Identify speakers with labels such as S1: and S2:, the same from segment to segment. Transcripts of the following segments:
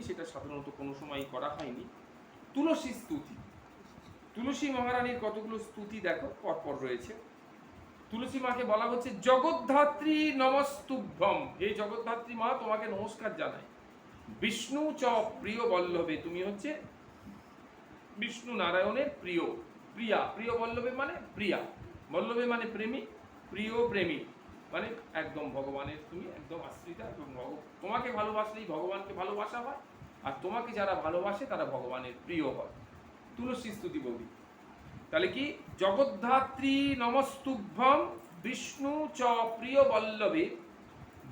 S1: সেটা সাধারণত কোনো সময় করা হয়নি। তুলসী স্তুতি, তুলসী মহারানীর কতগুলো স্তুতি দেখো পরপর রয়েছে। তুলসী মাকে বলা হচ্ছে জগদ্ধাত্রী নমস্তুভ্যম, হে জগদ্ধাত্রী মা তোমাকে নমস্কার জানাই। বিষ্ণু চ প্রিয় বল্লভে, তুমি হচ্ছে বিষ্ণু নারায়ণের প্রিয়, প্রিয়া, প্রিয় বল্লভে মানে প্রিয়া, বল্লভে মানে প্রেমী, প্রিয় প্রেমী মানে একদম ভগবানের তুমি একদম আশ্রিতা, এবং তোমাকে ভালোবাসলেই ভগবানকে ভালোবাসা হয়, আর তোমাকে যারা ভালোবাসে তারা ভগবানের প্রিয় হয়। তুলসী স্তুতি বলি তাহলে কি, জগদ্ধাত্রী নমস্তুভ্যম বিষ্ণু চ প্রিয় বল্লভে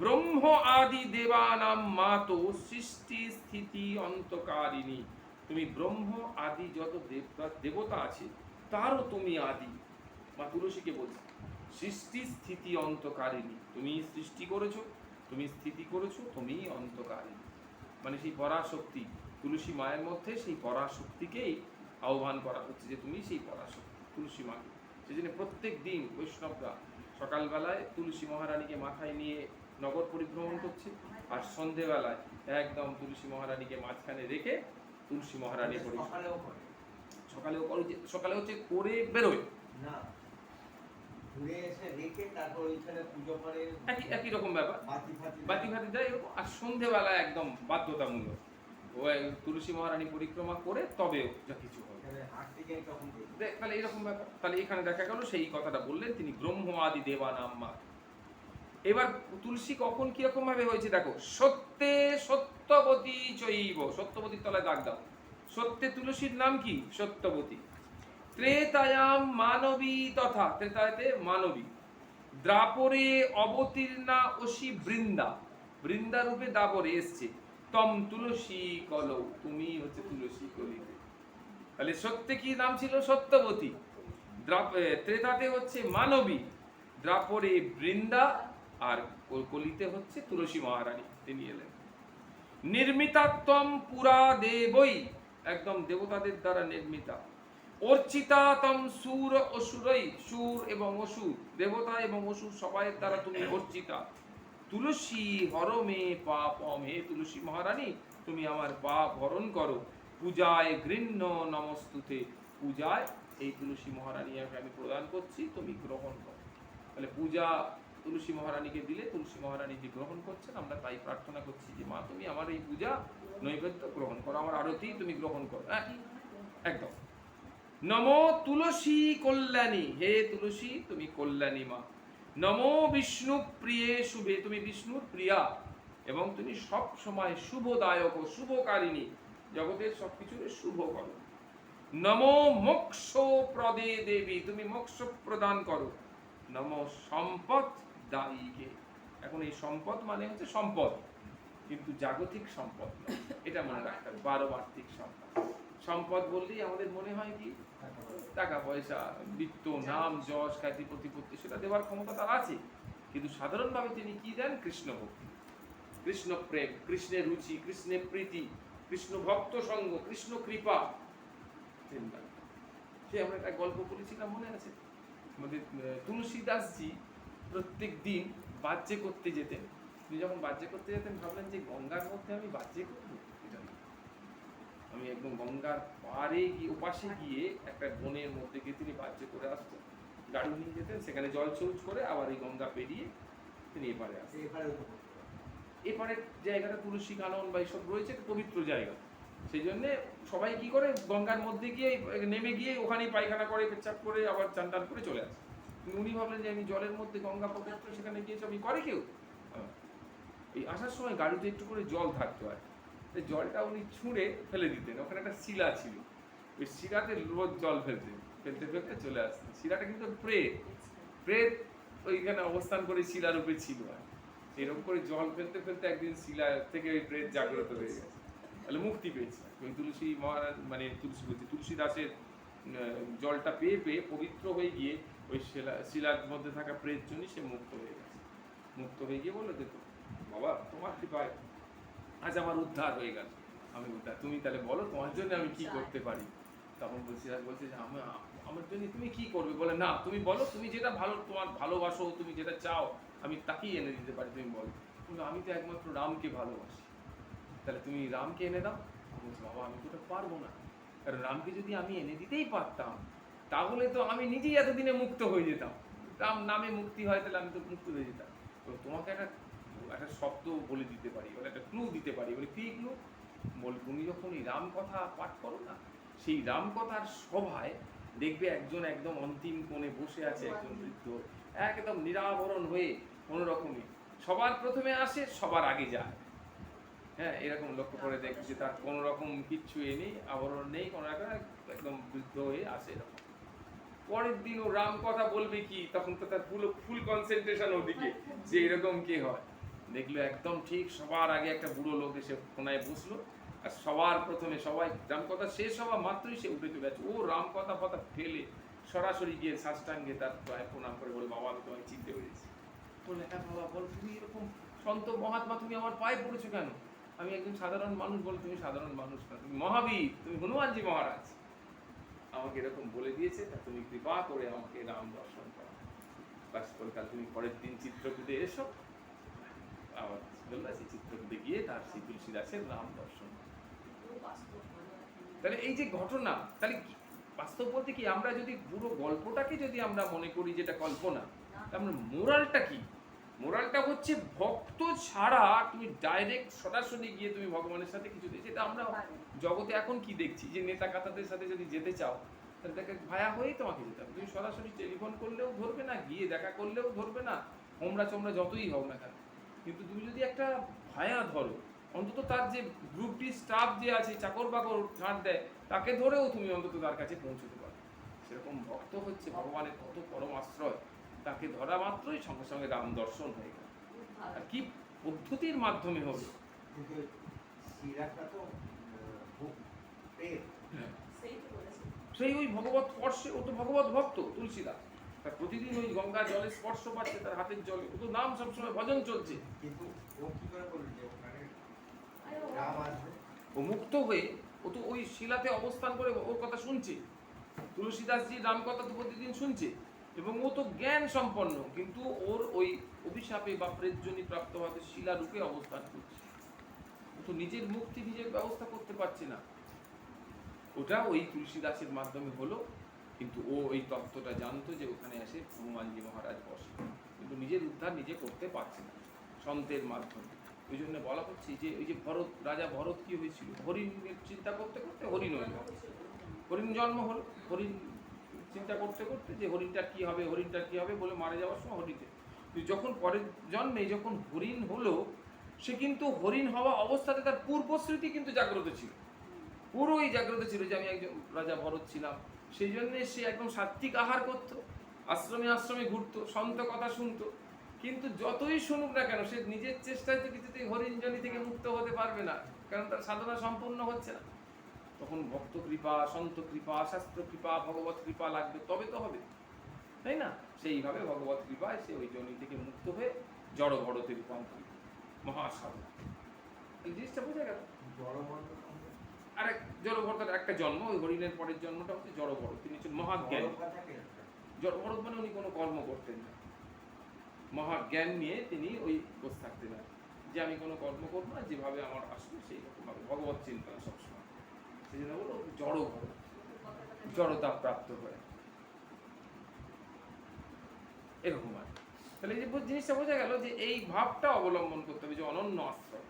S1: ব্রহ্ম আদি দেবানাম মাতো সৃষ্টি স্থিতি অন্তকারিণী, তুমি ব্রহ্ম আদি যত দেবতা আছে তারও তুমি আদি। মা তুলসীকে বলছি সৃষ্টি স্থিতি অন্তকারিণী, তুমি সৃষ্টি করেছো, তুমি স্থিতি করেছো, তুমি অন্তকারিণী, মানে সেই পরাশক্তি তুলসী মায়ের মধ্যে সেই পরাশক্তিকেই আহ্বান করা হচ্ছে যে তুমি সেই পরাশক্তি তুলসী মাকে। সেই জন্য প্রত্যেক দিন বৈষ্ণবরা সকালবেলায় তুলসী মহারানীকে মাথায় নিয়ে নগর পরিভ্রমণ করছে, আর সন্ধেবেলায় একদম তুলসী মহারানীকে মাঝখানে রেখে তুলসী মহারানী সকালেও সকালে হচ্ছে করে বেরোয় না, ঘুরে এসে রেখে তারপর ওইখানে পুজো করে, একই রকম ব্যাপার, বাতি ফাতি দেয় এরকম। আর সন্ধেবেলায় একদম বাধ্যতামূলক ওই তুলসী মহারানী পরিক্রমা করে তবে যা কিছু হবে, তাহলে এরকম ব্যাপার। তাহলে এখানে দেখা গেল সেই কথাটা বললেন তিনি ব্রহ্ম আদি দেবানাম মা। এবার তুলসী কখন কিরকম ভাবে হয়েছে দেখো, সত্যে সত্যবতী চৈব, সত্যবতীর তলায় দাগ দাও, সত্যে তুলসীর নাম কি সত্যবতী। ত্রেতায়াম মানবী তথা, ত্রেতায়াতে মানবী, দ্রাপরে অবতীর্ণা অসি বৃন্দা, বৃন্দা রূপে দাপরে এসছে, তম তুলসী কলৌ, তুমি হচ্ছে তুলসী কলিতে। তাহলে সত্যে কি নাম ছিল সত্যবতী, ত্রেতাতে হচ্ছে মানবী, দ্রাপরে বৃন্দা, আর কলিতে হচ্ছে তুলসী মহারানী তিনি এলেন। নির্মিতাত্বম পুরা দেবই, একদম দেবতাদের দ্বারা নির্মিতা। অর্চিতা তম সুর অসুরই, সুর এবং অসুর, দেবতা এবং অসুর সবাই দ্বারা তুমি অর্চিতা। তুলসী হরমে পাপম, হে তুলসী মহারানী তুমি আমার পাপ হরণ করো। পূজায় গৃহ্ণ নমস্তুতে, পূজায় এই তুলসী মহারানীকে আমি প্রদান করছি, তুমি গ্রহণ করো। তাহলে পূজা তুলসী মহারানীকে দিলে তুলসী মহারানী যে গ্রহণ করছেন, আমরা তাই প্রার্থনা করছি যে মা তুমি আমার এই পূজা নৈবেদ্য গ্রহণ করো, আমার আরতি তুমি গ্রহণ করো। একদম নমো তুলসী কল্যাণী, হে তুলসী তুমি কল্যাণী মা। নমো বিষ্ণু প্রিয়ে শুভে, তুমি বিষ্ণুর প্রিয়া এবং তুমি সব সময় শুভদায়ক ও শুভকারিণী, জগতের সবকিছুর শুভ করো। নমো মোক্ষ প্রদে দেবী, তুমি মোক্ষ প্রদান করো। নমো সম্পদ দায়ীকে, এখন এই সম্পদ মানে হচ্ছে সম্পদ, কিন্তু জাগতিক সম্পদ নয়, এটা মনে রাখতে হবে, পারমার্থিক সম্পদ। সম্পদ বললেই আমাদের মনে হয় কি টাকা পয়সা, বৃত্ত, নাম, যশ, খ্যাতি, প্রতিপত্তি, সেটা দেওয়ার ক্ষমতা তার আছে, কিন্তু সাধারণভাবে তিনি কি দেন, কৃষ্ণ ভক্তি, কৃষ্ণ প্রেম, কৃষ্ণের রুচি, কৃষ্ণের প্রীতি, কৃষ্ণ ভক্ত সঙ্গ, কৃষ্ণ কৃপা। সে আমরা একটা গল্প বলেছিলাম মনে আছে, আমাদের তুলসীদাসজি প্রত্যেক দিন বাহ্যে করতে যেতেন। তিনি যখন বাহ্যে করতে যেতেন ভাবলেন যে গঙ্গার মধ্যে আমি বাহ্যে করবো, এটা না, আমি একদম গঙ্গার পাড়ে গিয়ে ওপাশে গিয়ে একটা বনের মধ্যে গিয়ে তিনি বাহ্যে করে আসতেন, গাড়ি নিয়ে যেতেন, সেখানে জল ছৌচ করে আবার এই গঙ্গা পেরিয়ে তিনি এপারে আসতেন। এপারের জায়গাটা তুলসী কানন বা এইসব রয়েছে, পবিত্র জায়গা, সেই জন্যে সবাই কি করে গঙ্গার মধ্যে গিয়ে নেমে গিয়ে ওখানেই পায়খানা করে, পেচ্ছাপ করে, আবার চান টান করে চলে আসে। উনি ভাবলেন যে আমি জলের মধ্যে গঙ্গা পবিত্র, সেখানে গিয়ে সবই করে কেউ। এই আসার সময় গাড়িতে একটু করে জল থাকতো, আর জলটা উনি ছুঁড়ে ফেলে দিতেন, ওখানে একটা শিলা ছিল, ওই শিলাতে রোজ জল ফেলতেন, ফেলতে ফেলতে চলে আসতেন। শিলাটা কিন্তু প্রেত, প্রেত ওইখানে অবস্থান করে শিলার উপরে ছিল, আর এরকম করে জল ফেলতে ফেলতে একদিন শিলা থেকে ওই প্রেত জাগ্রত হয়ে গেছে, তাহলে মুক্তি পেয়েছে। ওই তুলসী মহারাজ মানে তুলসী বলছি তুলসী দাসের জলটা পেয়ে পেয়ে পবিত্র হয়ে গিয়ে ওই শিলার মধ্যে থাকা প্রেত জন্য সে মুক্ত হয়ে গেছে। মুক্ত হয়ে গিয়ে বললো যে বাবা তোমার কৃপায় আজ আমার উদ্ধার হয়ে গেল, আমি উদ্ধার, তুমি তাহলে বলো তোমার জন্য আমি কি করতে পারি। তখন বলছে যে আমার জন্য তুমি কি করবে, বলে না তুমি বলো, তুমি যেটা ভালো, তোমার ভালোবাসো, তুমি যেটা চাও আমি তাকেই এনে দিতে পারি, তুমি বলো। কিন্তু আমি তো একমাত্র রামকে ভালোবাসি, তাহলে তুমি রামকে এনে দাও। বলছে বাবা আমি তো ওটা পারবো না, কারণ রামকে যদি আমি এনে দিতেই পারতাম তাহলে তো আমি নিজেই এতদিনে মুক্ত হয়ে যেতাম। রাম নামে মুক্তি হয়, তাহলে আমি তো মুক্ত হয়ে যেতাম। তো তোমাকে একটা একটা শব্দ বলে দিতে পারি, বলে একটা ক্লু দিতে পারি। বলে কি ক্লু? বল তুমি যখন এই রাম কথা পাঠ করো না, সেই রাম কথার সভায় দেখবে একজন একদম অন্তিম কোণে বসে আছে, একজন বৃদ্ধ, একদম নিরাবরণ হয়ে কোনো রকমই সবার প্রথমে আসে, সবার আগে যায়। হ্যাঁ, এরকম লক্ষ্য করে দেখবে যে তার কোনো রকম কিচ্ছু নেই, আবরণ নেই, কোনো রকম একদম বৃদ্ধ হয়ে আসে এরকম। পরের দিন ও রাম কথা বলবে কি, তখন তো তার ফুল কনসেন্ট্রেশন ওদিকে যে এরকম কি হয়। দেখলো একদম ঠিক সবার আগে একটা বুড়ো লোক এসে কোনায় বসলো, আর সবার প্রথমে সবাই রাম কথা শেষ হওয়া মাত্রই সে উঠে চলে যাচ্ছে। ও রাম কথা কথা ফেলে সরাসরি গিয়ে সাষ্টাঙ্গে তার পায়ে প্রণাম করে বলে বাবা আমি তোমায় চিনতে পেরেছি। বললে হ্যাঁ বাবা, বল তুমি এরকম সন্ত মহাত্মা, তুমি আমার পায়ে পড়েছো কেন? আমি একজন সাধারণ মানুষ। বলে তুমি সাধারণ মানুষ না, তুমি মহাবীর, তুমি হনুমানজি মহারাজ। আমাকে এরকম বলে দিয়েছে, তা তুমি কৃপা করে আমাকে রাম দর্শন করো। বাস কলকাতা তুমি পরের দিন চিত্রকূটে এসো। আবার বললো সেই চিত্রকূটে গিয়ে তার সেই তুলসী দাসের রাম দর্শন। তাহলে এই যে ঘটনা, তাহলে বাস্তব বলতে কি, আমরা যদি পুরো গল্পটাকে যদি আমরা মনে করি যেটা কল্পনা, তাহলে মোরালটা কি? মোরালটা হচ্ছে ভক্ত ছাড়া তুমি ডাইরেক্ট সরাসরি গিয়ে তুমি ভগবানের সাথে কিছু দিয়েছি। এটা আমরা জগতে এখন কি দেখছি, যে নেতা কাতাদের সাথে যদি যেতে চাও তাহলে তাকে ভায়া হয়েই তোমাকে যেতে হবে। তুমি সরাসরি টেলিফোন করলেও ধরবে না, গিয়ে দেখা করলেও ধরবে না, হোমরা চোমরা যতই হোক না কেন। কিন্তু তুমি যদি একটা ভায়া ধরো, অন্তত তার যে গ্রুপটি স্টাফ যে আছে, চাকর বাকর ঝাঁট দেয়, তাকে ধরেও তুমি অন্তত তার কাছে পৌঁছতে পারো। সেরকম ভক্ত হচ্ছে ভগবানের কত পরম আশ্রয়, তাকে ধরা মাত্রই সঙ্গে সঙ্গে রাম দর্শন হয়ে গেল। আর কি পদ্ধতির মাধ্যমে হলো, সেই ওই ভগবত স্পর্শে, ও তো ভগবত ভক্ত তুলসীদাস, তার প্রতিদিন ওই গঙ্গা জলে স্পর্শ পাচ্ছে, তার হাতের জলে, ও তো নাম সবসময় ভজন চলছে। কিন্তু ও কি করে বলল যে ওখানে রাম আসবে? ও মুক্ত হয়ে, ও তো ওই শিলাতে অবস্থান করে ওর কথা শুনছে, তুলসীদাসজি রাম কথা তো প্রতিদিন শুনছে, এবং ও তো জ্ঞান সম্পন্ন, কিন্তু ওর ওই অভিশাপে বা প্রেতজনি প্রাপ্ত হতে শিলা রূপে অবস্থান করছে। ও তো নিজের মুক্তি নিজের ব্যবস্থা করতে পারছে না, ওটা ওই তুলসীদাসের মাধ্যমে হলো। কিন্তু ও ওই তত্ত্বটা জানতো যে ওখানে এসে হনুমানজি মহারাজ বসে, কিন্তু নিজের উদ্ধার নিজে করতে পারছে না, সন্তের মাধ্যমে। ওই জন্য বলা হচ্ছে যে ওই যে ভরত, রাজা ভরত কি হয়েছিল, হরিণের চিন্তা করতে করতে হরিণ হয়ে গেল, হরিণ জন্ম হলো, হরিণ চিন্তা করতে করতে যে হরিণটার কি হবে, হরিণটার কি হবে বলে মারা যাওয়ার সময় হরিণে, যখন পরের জন্মে যখন হরিণ হলো, সে কিন্তু হরিণ হওয়া অবস্থাতে তার পূর্বস্মৃতি কিন্তু জাগ্রত ছিল, পুরোই জাগ্রত ছিল যে আমি একজন রাজা ভরত ছিলাম। সেই জন্যে সে একদম সাত্বিক আহার করত, আশ্রমে আশ্রমে ঘুরতো, সন্ত কথা শুনতো। কিন্তু যতই শুনুক না কেন, সে নিজের চেষ্টায় তো কিছুতেই হরিণজনি থেকে মুক্ত হতে পারবে না, কারণ তার সাধনা সম্পূর্ণ হচ্ছে না। তখন ভক্ত কৃপা, সন্ত কৃপা, শাস্ত্র কৃপা, ভগবত কৃপা লাগবে, তবে তো হবে, তাই না? সেইভাবে ভগবত কৃপায় সে ওই জনি থেকে মুক্ত হয়ে জড় ভরতে রূপান্তরিত, মহাসাধু। এই জিনিসটা বোঝা গেল। আরেক জড়ভরতের একটা জন্ম, ওই হরিণের পরের জন্মটা হচ্ছে জড়ভরত, তিনি ছিলেন মহাজ্ঞানী। জড়ভরত মানে উনি কোনো কর্ম করতেন না, মহাজ্ঞান নিয়ে তিনি ওই বসে থাকতেন না, যে আমি কোনো কর্ম করবো না, যেভাবে আমার আসবে সেই রকমভাবে ভগবত চিন্তনা সবসময়। সেই জন্য বলো জড়ভরত, জড়তা প্রাপ্ত হয়ে এরকম আর। তাহলে এই যে জিনিসটা বোঝা গেল যে এই ভাবটা অবলম্বন করতে হবে, যে অনন্য আশ্রয়।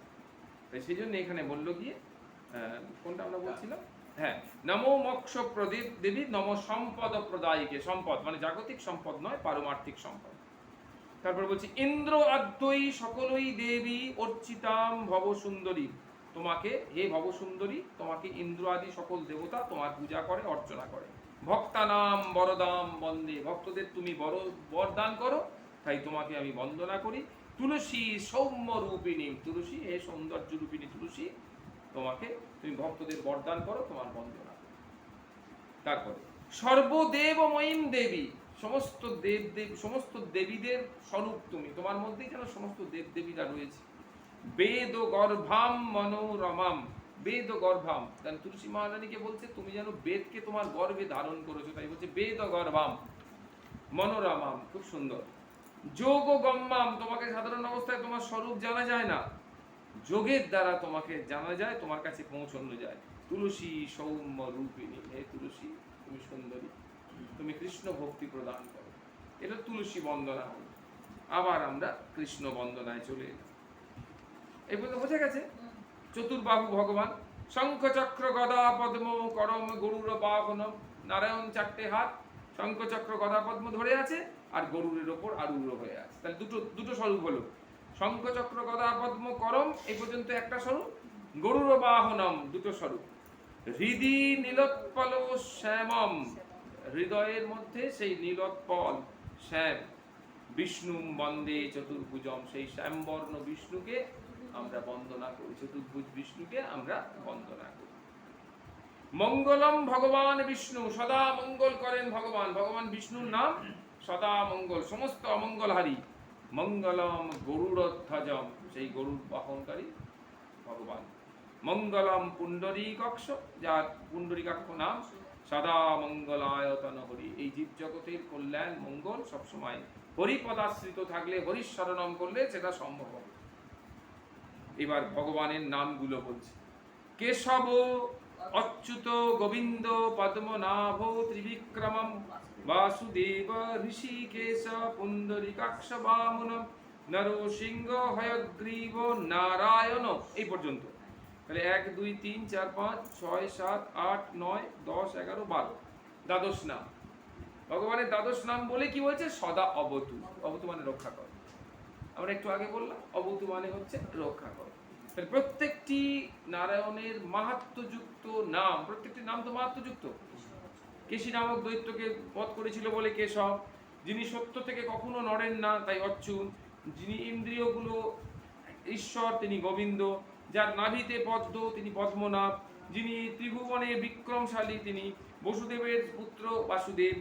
S1: তাই সেই জন্য এখানে বললো গিয়ে, কোনটা আমরা বলছিলাম, হ্যাঁ, নমো মোক্ষ প্রদীপ দেবী নম সম্পদ প্রদায়িকে, সম্পদ মানে জাগতিক সম্পদ নয়, পারমার্থিক সম্পদ। তারপর বলছি ইন্দ্র আদ্যই সকলই দেবী অর্চিতাম ভব সুন্দরী, তোমাকে হে ভব সুন্দরী, তোমাকে ইন্দ্র আদি সকল দেবতা তোমার পূজা করে, অর্চনা করে। ভক্তানাম বরদাম বন্দে, ভক্তদের তুমি বরদান করো, তাই তোমাকে আমি বন্দনা করি। তুলসী সৌম্য রূপিণী, তুলসী হে সৌন্দর্য রূপিণী তুলসী, তোমাকে তুমি ভক্তদের বরদান করো, তোমার বন্দনা। তারপরে সর্বদেবময়ীম দেবী, সমস্ত দেব সমস্ত দেবীদের স্বরূপ তুমি, তোমার মধ্যেই যেন সমস্ত দেব দেবীরা রয়েছে। বেদ গর্ভাম মনোরমাম, বেদ গর্ভাম, তাহলে তুলসী মহারানীকে বলছে তুমি যেন বেদকে তোমার গর্ভে ধারণ করেছো, তাই বলছে বেদ গর্ভাম মনোরমাম, খুব সুন্দর। যোগ গম্যাম, তোমাকে সাধারণ অবস্থায় তোমার স্বরূপ জানা যায় না, যোগের দ্বারা তোমাকে জানা যায়, তোমার কাছে পৌঁছানো যায়। তুলসী সৌম্য রূপিণী, হে তুলসী তুমি সুন্দরী, তুমি কৃষ্ণ ভক্তি প্রদান করো। এটা তুলসী বন্দনা হলো। আবার আমরা কৃষ্ণ বন্দনায় চলে এলাম। এই পর্যন্ত বোঝা গেছে? চতুর্বাহু ভগবান, শঙ্খ চক্র গদা পদ্ম করম গরুর বাহনম। নারায়ণ চারটে হাত, শঙ্খ চক্র গদা পদ্ম ধরে আছে, আর গরুরের ওপর আরূঢ় হয়ে আছে। তাহলে দুটো দুটো স্বরূপ হলো। শঙ্খ চক্র গদা পদ্ম করম এই পর্যন্ত একটা স্বরূপ, গরুর বাহনম দুটো স্বরূপ। হৃদি নীলোৎপল শ্যামম, হৃদয়ের মধ্যে সেই নীলোৎপল শ্যাম। বিষ্ণু বন্দে চতুর্ভুজম, সেই শ্যামবর্ণ বিষ্ণুকে আমরা বন্দনা করি, চতুর্ভুজ বিষ্ণুকে আমরা বন্দনা করি। মঙ্গলম ভগবান বিষ্ণু, সদা মঙ্গল করেন ভগবান। ভগবান বিষ্ণুর নাম সদা মঙ্গল, সমস্ত অমঙ্গলহারী। মঙ্গলম গরুড়ধ্বজম, সেই গরুর বাহনকারী ভগবান। মঙ্গলম পুণ্ডরীকাক্ষ, যার পুণ্ডরীকাক্ষ নাম, সদা মঙ্গলায়তন হরি। এই জীব জগতের কল্যাণ মঙ্গল সবসময় হরিপদাশ্রিত থাকলে, হরিশরণম করলে সেটা সম্ভব হবে। এবার ভগবানের নামগুলো বলছে। কেশব অচ্যুত গোবিন্দ পদ্মনাভ ত্রিবিক্রমম বাসুদেব ঋষিকেশ পুণ্ডরীকাক্ষ বামনম নরসিংহ হয়গ্রীব নারায়ণ। এই পর্যন্ত। তাহলে 1 2 3 4 5 6 7 8 9 10 11 12 দ্বাদশ নাম। ভগবানের দ্বাদশ নাম বলে কি বলছে? সদা অবতু। অবতু মানে রক্ষা কর। আমরা একটু আগে বললাম অবতু মানে হচ্ছে রক্ষা কর। তাহলে প্রত্যেকটি নারায়ণের মাহাত্ম্যযুক্ত নাম, প্রত্যেকটি নাম তো মাহাত্ম্যযুক্ত। কেশী নামক দৈত্যকে বধ করেছিল বলে কেশব, যিনি সত্য থেকে কখনো নড়েন না তাই অচ্যুত, যিনি ইন্দ্রিয়গুলো ঈশ্বর তিনি গোবিন্দ, যার নাভিতে পদ্ম তিনি পদ্মনাভ, যিনি ত্রিভুবনে বিক্রমশালী তিনি বসুদেবের পুত্র বাসুদেব,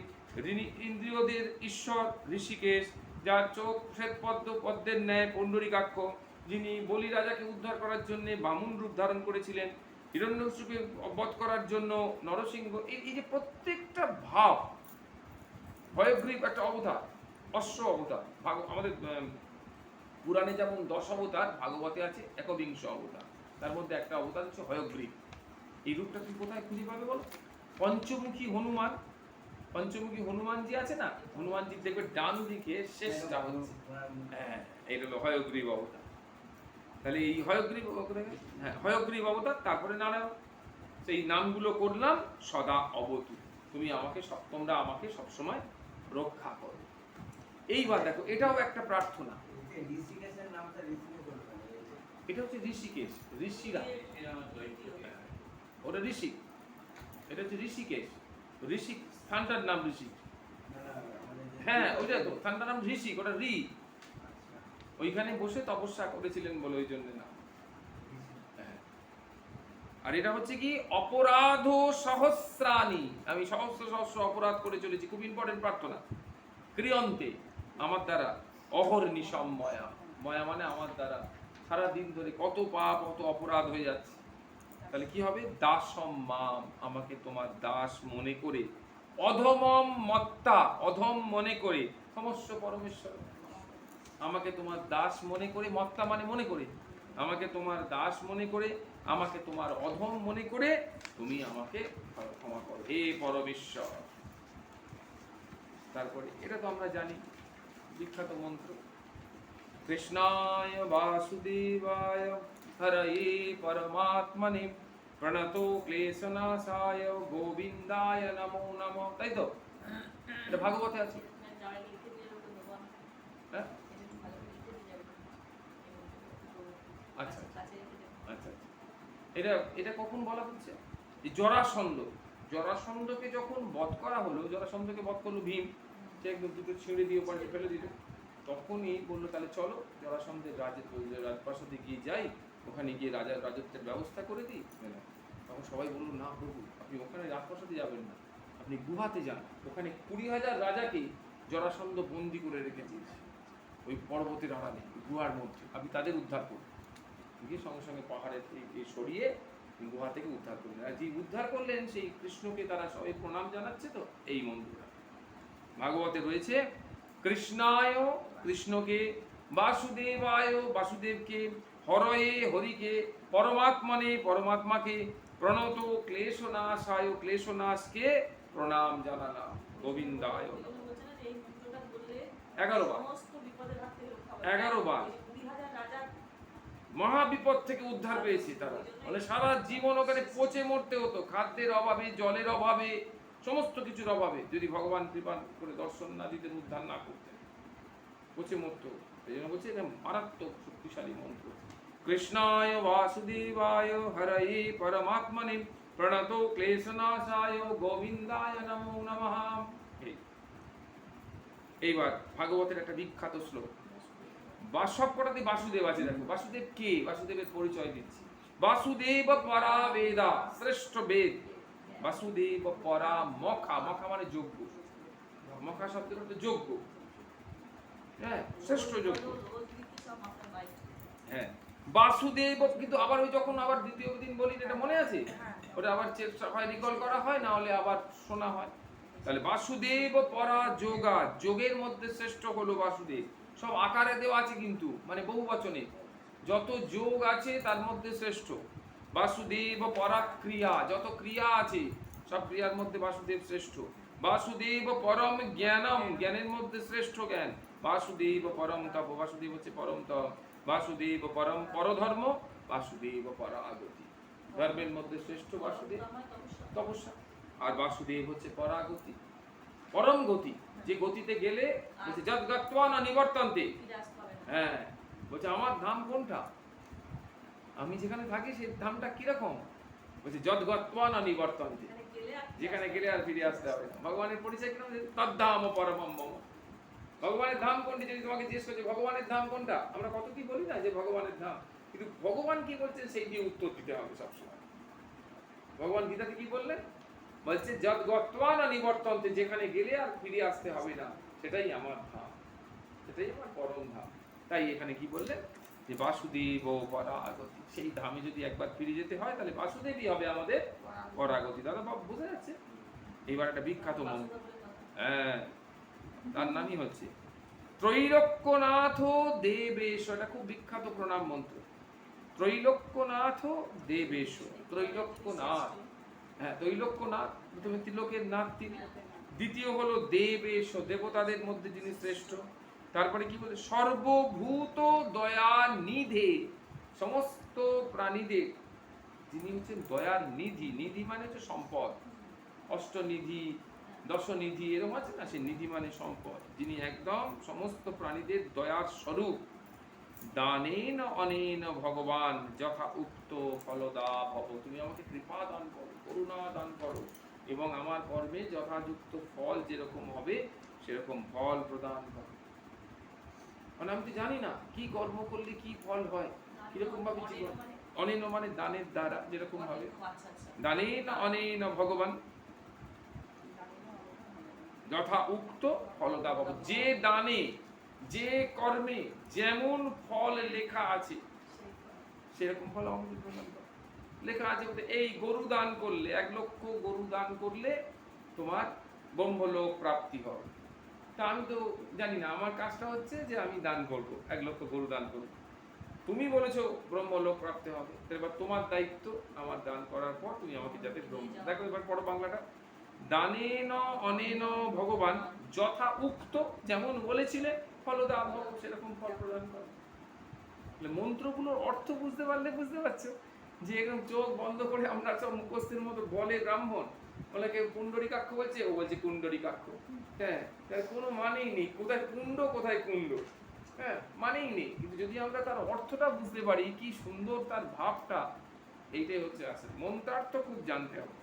S1: যিনি ইন্দ্রিয়দের ঈশ্বর ঋষিকেশ, যার চোখ শ্বেত পদ্ম পদ্মের ন্যায় পুণ্ডরীকাক্ষ, যিনি বলি রাজাকে উদ্ধার করার জন্য বামুন রূপ ধারণ করেছিলেন, হিরণ্যকশিপুকে বধ করার জন্য নরসিংহ। এই যে প্রত্যেকটা ভাব, হয়গ্রীব একটা অবতার, অশ্ব অবতার। আমাদের পুরাণে যেমন 10 অবতার, ভাগবতে আছে 21 অবতার। তার মধ্যে একটা অবতার হচ্ছে হয়গ্রীব। এই রূপটা তুমি কোথায় খুঁজে পাবে বলো? পঞ্চমুখী হনুমান, পঞ্চমুখী হনুমান যে আছে না, হনুমানজি দেখবে ডান দিকে শেষটা হচ্ছে, হ্যাঁ এটা হলো হয়গ্রীব অবতার। তাহলে এই হয়গ্রীব, হ্যাঁ হয়গ্রীব অবতার, তারপরে নারায়ণ। সেই নামগুলো করলাম সদা অবতু, তুমি আমাকে তোমরা আমাকে সবসময় রক্ষা করো। এইবার দেখো এটাও একটা প্রার্থনা। এটা হচ্ছে ঋষিকেশ, ঋষিরা, ওটা ঋষি, এটা হচ্ছে ঋষিকেশ। ঋষি স্থানটার নাম ঋষি, হ্যাঁ ওইটা তো স্থানটার নাম ঋষি, ওটা ঋ। ওইখানে বসে তপস্যা করেছিলেন বলে ওই জন্য না। আর এটা হচ্ছে কি অপরাধ সহস্রাণী, আমি সহস্র সহস্র অপরাধ করে চলেছি। খুব ইম্পর্টেন্ট প্রার্থনা। ক্রিয়ন্তে, আমার দ্বারা, অহর্নিশম ময়া, ময়া মানে আমার দ্বারা সারা দিন ধরে কত পাপ কত অপরাধ হয়ে যাচ্ছে। তাহলে কি হবে? দাসম মাম, আমাকে তোমার দাস মনে করে, অধমম মত্তা, অধম মনে করে, সমস্ত পরমেশ্বর আমাকে তোমার দাস মনে করে, মত্তা মানে মনে করে, আমাকে তোমার দাস মনে করে, আমাকে তোমার অধম মনে করে তুমি আমাকে ক্ষমা করো হে পরমেশ্বর। তারপরে এটা তো আমরা জানি বিখ্যাত মন্ত্র, কৃষ্ণায় বাসুদেবায় হরয়ে পরমাত্মনে প্রণতো ক্লেশনাশায় গোবিন্দায় নমো নমঃ। তাই তো? এটা ভাগবতে আছে। হ্যাঁ আচ্ছা আচ্ছা, এটা এটা কখন বলা হচ্ছে? জরাসন্ধ, জরাসন্ধকে যখন বধ করা হলো, জরাসন্ধকে বধ করলো ভীম, সে একদম দুটো ছিঁড়ে দিয়ে পাল্টে ফেলে দিল। তখনই বললো তাহলে চলো জরাসন্ধের রাজপ্রাসাদে গিয়ে যাই, ওখানে গিয়ে রাজার রাজত্বের ব্যবস্থা করে দিই। তখন সবাই বললো না প্রভু, আপনি ওখানে রাজপ্রাসাদে যাবেন না, আপনি গুহাতে যান। ওখানে 20,000 রাজাকে জরাসন্ধ বন্দি করে রেখেছে ওই পর্বতের আড়ালে, গুহার মধ্যে, আপনি তাদের উদ্ধার করুন। গিয়ে সঙ্গে সঙ্গে পাহাড়ের থেকে সরিয়ে গুহা থেকে উদ্ধার করলেন। আর যে উদ্ধার করলেন সেই কৃষ্ণকে তারা সবাই প্রণাম জানাচ্ছে। তো এই মন্ত্রটা ভাগবতে রয়েছে। কৃষ্ণায়, কৃষ্ণকে, বাসুদেবায়, বাসুদেবকে, হরয়ে হরিকে, পরমাত্মনে পরমাত্মাকে, প্রণত ক্লেশনাশায় ক্লেশনাশকে প্রণাম জানালাম, গোবিন্দায় নমঃ। 11 বার, 11 বার মহাবিপদ থেকে উদ্ধার পেয়েছি তারা। মানে সারা জীবন ওখানে পচে মরতে হতো, খাদ্যের অভাবে, জলের অভাবে, সমস্ত কিছুর অভাবে, যদি ভগবান কৃপা করে দর্শন না দিতেন, উদ্ধার না করতেন, পচে মরতো। এই জন্য বলছে এটা মারাত্মক শক্তিশালী মন্ত্র। কৃষ্ণায় বাসুদেবায় হরয়ে পরমাত্মনে প্রণত ক্লেশনাশায় গোবিন্দায় নমো নমঃ। এইবার ভাগবতের একটা বিখ্যাত শ্লোক, সব কটাতে বাসুদেব আছে। দেখো বাসুদেব কে, বাসুদেবের পরিচয় দিচ্ছি। বাসুদেব পরা বেদা, শ্রেষ্ঠ বেদ। বাসুদেব পরা মখা, মখা মানে যজ্ঞ, মখা শব্দের অর্থ যজ্ঞ, হ্যাঁ শ্রেষ্ঠ যজ্ঞ। হ্যাঁ বাসুদেব, কিন্তু আবার ওই যখন আবার দ্বিতীয় দিন বলি, এটা মনে আছে? ওটা আবার হয় রিকল করা হয়, না হলে আবার শোনা হয়। তাহলে বাসুদেব পরা যোগা, যোগের মধ্যে শ্রেষ্ঠ হলো বাসুদেব। সব আকারে দেওয়া আছে কিন্তু, মানে বহু বচনে, যত যোগ আছে তার মধ্যে শ্রেষ্ঠ। বাসুদেব পরা ক্রিয়া, যত ক্রিয়া আছে সব ক্রিয়ার মধ্যে বাসুদেব শ্রেষ্ঠ। বাসুদেব পরম জ্ঞানম, জ্ঞানের মধ্যে শ্রেষ্ঠ জ্ঞান। বাসুদেব পরম তপ, বাসুদেব হচ্ছে পরম তপ। বাসুদেব পরম পরধর্ম, বাসুদেব পরাগতি, ধর্মের মধ্যে শ্রেষ্ঠ বাসুদেব, তপস্যা। আর বাসুদেব হচ্ছে পরাগতি, পরম গতি, যে গতিতে গেলে বলছে যদ গত্বা না নিবর্তন্তে। হ্যাঁ বলছে আমার ধাম কোনটা, আমি যেখানে থাকি সেই ধামটা কিরকম, বলছে যদ গত্বা না নিবর্তন্তে, যেখানে গেলে আর ফিরে আসতে হবে না। ভগবানের পরিচয় কিরকম, তদ্ধাম পরমম মম। ভগবানের ধাম কোনটি যদি তোমাকে জিজ্ঞেস করছে ভগবানের ধাম কোনটা, আমরা কত কি বলি না যে ভগবানের ধাম, কিন্তু ভগবান কি বলছেন সেই দিয়ে উত্তর দিতে হবে সবসময়। ভগবান গীতাতে কি বললেন, বলছে যদ গত্বা না নিবর্তন্তে, যেখানে গেলে আর ফিরে আসতে হবে না, সেটাই আমার ধাম, সেটাই আমার পরম ধাম। তাই এখানে কি বললেন যে বাসুদেব পরাগতি, সেই ধামে যদি একবার ফিরে যেতে হয় তাহলে বাসুদেবই হবে আমাদের পরাগতি। দাদা বাবু বোঝা যাচ্ছে? এইবার একটা বিখ্যাত মন্ত্র, হ্যাঁ তার নামই হচ্ছে ত্রৈলোক্যনাথ দেবেশ। এটা খুব বিখ্যাত প্রণাম মন্ত্র, ত্রৈলোক্যনাথ দেবেশ। ত্রৈলোক্যনাথ, হ্যাঁ ত্রৈলোক্যনাথ, প্রথমে তিলকের নাথ তিনি, দ্বিতীয় হলো দেবেশ, দেবতাদের মধ্যে যিনি শ্রেষ্ঠ। তারপরে কি বলে, সর্বভূত দয়ার নিধে, সমস্ত প্রাণীদের যিনি হচ্ছেন দয়ার নিধি। নিধি মানে হচ্ছে সম্পদ, অষ্টনিধি, দশনিধি এরকম আছে না, সেই নিধি মানে সম্পদ, যিনি একদম সমস্ত প্রাণীদের দয়ার স্বরূপ। দানেন অনেন ভগবান যথা উক্ত ফলদা ভব, তুমি আমাকে কৃপা দান করো, করুণা দান করো, এবং আমার কর্মে যথাযুক্ত ফল যেরকম হবে সেরকম ফল প্রদান করো। মানে আমি তো জানি না কি কর্ম করলে কি ফল হয়, কিরকম ভাবে জীবন। অনেন মানে দানের দ্বারা, যেরকম ভাবে দানেন অনেন ভগবান যথা উক্ত ফলদা ভব, যে দানে যে কর্মে যেমন ফল লেখা আছে সেরকম ফল আমাকে প্রদান করো। লেখা আছে বলতে এই গরু দান করলে, 1 লক্ষ গরু দান করলে তোমার ব্রহ্মলোক প্রাপ্তি হবে। তা আমি তো জানি না, আমার কাজটা হচ্ছে যে আমি দান করব, 1 লক্ষ গরু দান করব। তুমি বলেছো ব্রহ্মলোক প্রাপ্তি হবে, এবার তোমার দায়িত্ব আমার দান করার পর তুমি আমাকে যাতে ব্রহ্ম। দেখো এবার পড়ো বাংলাটা, দানেন অনেন ভগবান যথা উক্ত, যেমন বলেছিলে ফলদা ভব, সেরকম ফল প্রদান করো। মন্ত্রগুলোর অর্থ বুঝতে পারলে বুঝতে পারছো যে একদম চোখ বন্ধ করে আমরা সব মুখস্থের মতো বলে ব্রাহ্মণ, বলে কেউ কুণ্ডরিকাক্ষ বলছে, ও বলছে কুণ্ডরিকাক্ষ। হ্যাঁ তার কোনো মানেই নেই, কোথায় কুণ্ড কোথায় কুণ্ড, হ্যাঁ মানেই নেই। কিন্তু যদি আমরা তার অর্থটা বুঝতে পারি, কি সুন্দর তার ভাবটা, এইটাই হচ্ছে আসলে মন্ত্রার্থ খুব জানতে হবে।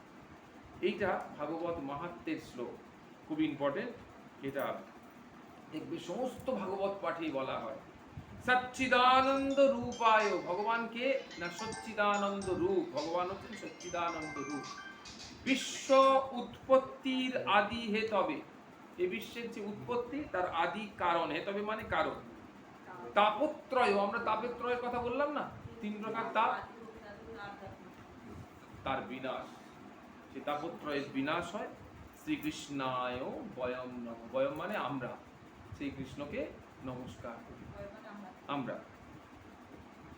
S1: এইটা ভাগবত মাহাত্ম্যের শ্লোক, খুব ইম্পর্টেন্ট। এটা দেখবে সমস্ত ভাগবত পাঠেই বলা হয় সচ্চিদানন্দ রূপায়, ভগবানকে না সচ্চিদানন্দ রূপ, ভগবান হচ্ছেন সচ্চিদানন্দ রূপ। বিশ্ব উৎপত্তির আদি হেতবে, এই বিশ্বের যে উৎপত্তি তার আদি কারণ, হেতবে মানে কারণ। তাপত্রয়, আমরা তাপত্রয়ের কথা বললাম না, 3 প্রকার তাপ, তার বিনাশ, সে তাপত্রয়ের বিনাশ হয় শ্রীকৃষ্ণায় বয়ম নমঃ। বয়ম মানে আমরা, শ্রীকৃষ্ণকে নমস্কার করি আমরা।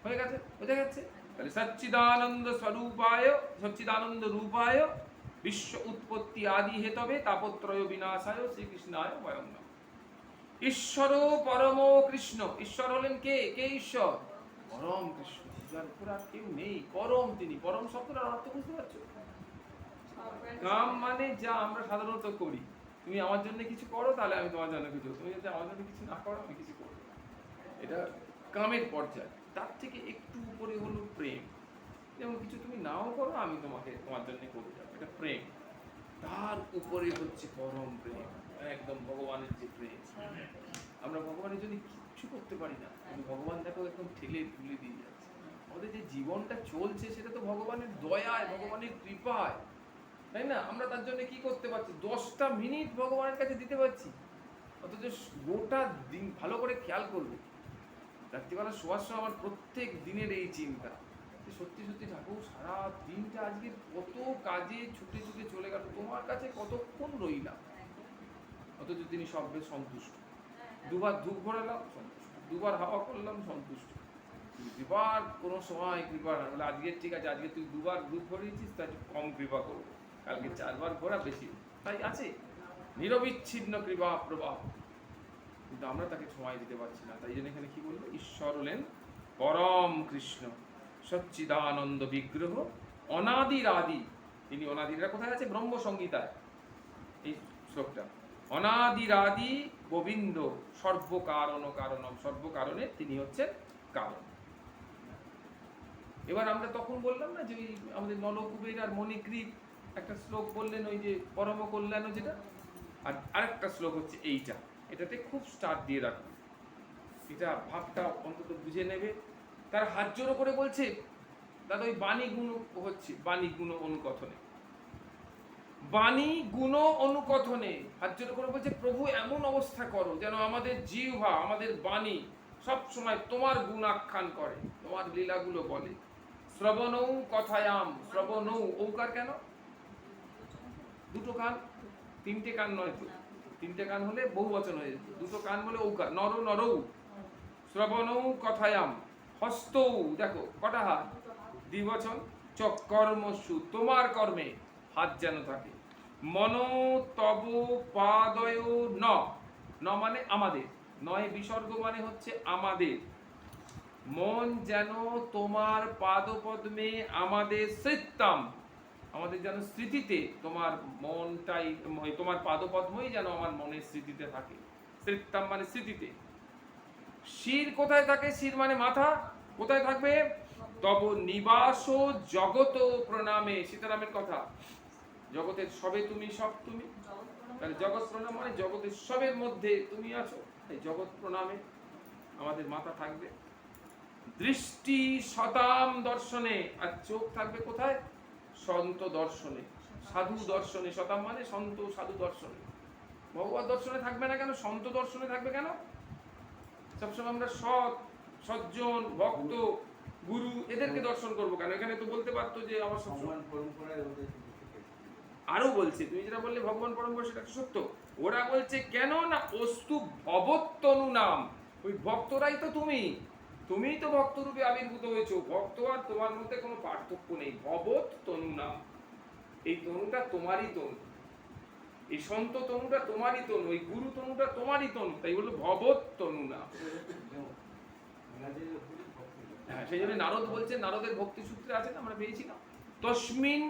S1: হয়ে গেছে, বোঝা গেছে? তাহলে সচ্চিদানন্দ স্বরূপায়, সচ্চিদানন্দ রূপায়, বিশ্ব উৎপত্তি আদি হেতবে তাপত্রয় বিনাশায় শ্রীকৃষ্ণায় বয়ং নমঃ। ঈশ্বর পরম কৃষ্ণ, ঈশ্বর হলেন কে? কে ঈশ্বর? পরম কৃষ্ণ, যার উপর আর কেউ নেই, পরম তিনি। পরম শব্দটার অর্থ বুঝতে পারছো? কাম মানে যা আমরা সাধারণত করি, তুমি আমার জন্য কিছু করো তাহলে আমি তোমার জন্য কিছু, তুমি যদি আমার জন্য কিছু না করো আমি কিছু করবো না, এটা কামের পর্যায়ে। তার থেকে একটু উপরে হলো প্রেম, যেমন কিছু তুমি নাও করো আমি তোমাকে তোমার জন্য করে যাবো, এটা প্রেম। তার উপরে হচ্ছে পরম প্রেম, একদম ভগবানের যে প্রেম। আমরা ভগবানের জন্য কিচ্ছু করতে পারি না, কিন্তু ভগবান দেখো একদম ঠেলে তুলে দিয়ে যাচ্ছে। আমাদের যে জীবনটা চলছে সেটা তো ভগবানের দয়ায়, ভগবানের কৃপায়, তাই না? আমরা তার জন্য কি করতে পারছি? 10টা মিনিট ভগবানের কাছে দিতে পারছি, অথচ গোটা দিন ভালো করে খেয়াল করবে। রাত্রিবেলা শোয়ার সময় আমার প্রত্যেক দিনের এই চিন্তা, সত্যি সত্যি ঠাকুর সারা দিনটা আজকে কত কাজে ছুটে ছুটে চলে গেল, তোমার কাছে কতক্ষণ রইলাম, অথচ তিনি সবে সন্তুষ্ট। দুবার ধূপ ভরালাম সন্তুষ্ট, দুবার হাওয়া করলাম সন্তুষ্ট। দুবার কোনো সময় কৃপা না বলে আজকে ঠিক আছে, আজকে তুই দুবার ধূপ ভরিয়েছিস তাই কম কৃপা করবো, কালকে 4বার ভরা বেশি, তাই আছে নিরবিচ্ছিন্ন কৃপা প্রবাহ। কিন্তু আমরা তাকে সময় দিতে পারছি না। তাই জন্য এখানে কি বলবো? ঈশ্বর হলেন পরম কৃষ্ণ, সচ্চিদানন্দ বিগ্রহ, অনাদির আদি। তিনি অনাদিরা কোথায় আছে? ব্রহ্ম সংহিতায় এই শ্লোকটা। অনাদির আদি গোবিন্দ, সর্বকারণ কারণম, সর্বকারণে তিনি হচ্ছেন কারণ। এবার আমরা তখন বললাম না যে ওই আমাদের নলকুবের আর মণিগ্রীব একটা শ্লোক বললেন, ওই যে পরম কল্যাণ যেটা, আর আরেকটা শ্লোক হচ্ছে এইটা। এটাতে খুব স্টার্ট দিয়ে রাখবে, এটা ভাবটা অন্তত বুঝে নেবে। তার হাত জোড়ো করে বলছে দাদা ওই বাণী গুণ হচ্ছে, বাণী গুণ অনুকথনে, বাণী গুণ অনুকথনে হাত জোড়ো করে বলছে প্রভু এমন অবস্থা করো যেন আমাদের জিহ্বা, আমাদের বাণী সব সময় তোমার গুণ আখ্যান করে, তোমার লীলাগুলো বলে। শ্রবণৌ কথায়াম, শ্রবণৌ ঔকার কেন? দুটো কান, 3টে কান নয় তো, 3টে কান হলে বহু বচন হয়ে যেত, দুটো কান বলে ঔকার, নর নরৌ। শ্রবণৌ কথায়াম, হস্তৌ দেখো কটা হাত? দ্বিবচন। চক কর্মসু, তোমার কর্মে হাত যেন থাকে। মনো তব পাদয় ন, ন মানে আমাদের, নয় বিসর্গ মানে হচ্ছে আমাদের। মন যেন তোমার পাদপদ্মে, আমাদের স্মৃতাম, আমাদের যেন স্মৃতিতে, তোমার মনটাই, তোমার পাদপদ্মই যেন আমার মনের স্মৃতিতে থাকে। স্মৃতাম মানে স্মৃতিতে। শির কোথায় থাকে? শির মানে মাথা, কোথায় থাকবে? তব নিবাস জগত প্রণামে, সীতারামের কথা, জগতের সবে তুমি, সব তুমি। তাহলে জগৎ প্রণাম মানে জগতের সবের মধ্যে তুমি আছো, এই জগৎ প্রণামে আমাদের মাথা থাকবে। দৃষ্টি শতাম দর্শনে, আর চোখ থাকবে কোথায়? সন্ত দর্শনে, সাধু দর্শনে। শতাম মানে সন্ত সাধু দর্শনে। ভগবত দর্শনে থাকবে না কেন? সন্ত দর্শনে থাকবে কেন? সবসময় আমরা সৎ, সজ্জন, ভক্ত, গুরু এদেরকে দর্শন করবো কেন? এখানে তো বলতে পারতো যে আমার সবসময় পরম্পরায়। আরো বলছে, তুমি যেটা বললে ভগবান পরম্পরা, সেটা সত্য। ওরা বলছে কেন না অস্তু ভবত্তনু নাম, ওই ভক্তরাই তো তুমি, তুমিই তো ভক্তরূপে আবির্ভূত হয়েছো। ভক্ত আর তোমার মধ্যে কোনো পার্থক্য নেই। ভবত তনু নাম, এই তনুটা তোমারই তনু, এই সন্ত তনুটা তোমারই তনু, এই গুরু তনুটা তোমারই তনু, তাই বললো ভবত তনু নাম। হ্যাঁ, সেই জন্য নারদ বলছে, নারদের ভক্তি সূত্রে আছে না, আমরা পেয়েছিলাম, তস্মিন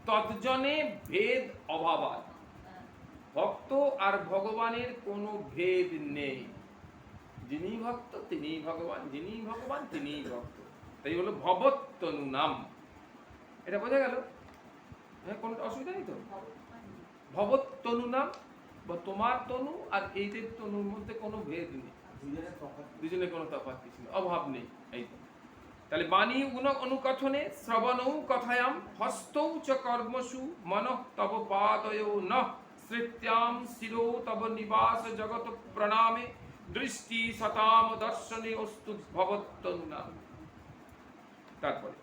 S1: তৎজনে ভেদ অভাবাৎ, ভক্ত আর ভগবানের কোনো ভেদ নেই। যিনি ভক্ত তিনি ভগবান, যিনি ভগবান তিনি ভক্ত, তাই হলো ভবত্তনু নাম। এটা বোঝা গেল? হ্যাঁ, কোনো অসুবিধা নেই তো? ভবত্তনু নাম, বা তোমার তনু আর এইদের তনুর মধ্যে কোনো ভেদ নেই, দুজনের কোনো তফাৎ কিছু নেই, অভাব নেই। এই তো। তাহলে বাণী অনুকথনে, শ্রবণৌ কথায়াম, হস্তৌ চ কর্মসু, মনঃ তব পাদয়ো নঃ, স্মৃত্যাম শিরো তব নিবাস জগত প্রণামে, দৃষ্টি শতাম দর্শনে অস্তু ভবত্তনু নাম। তারপরে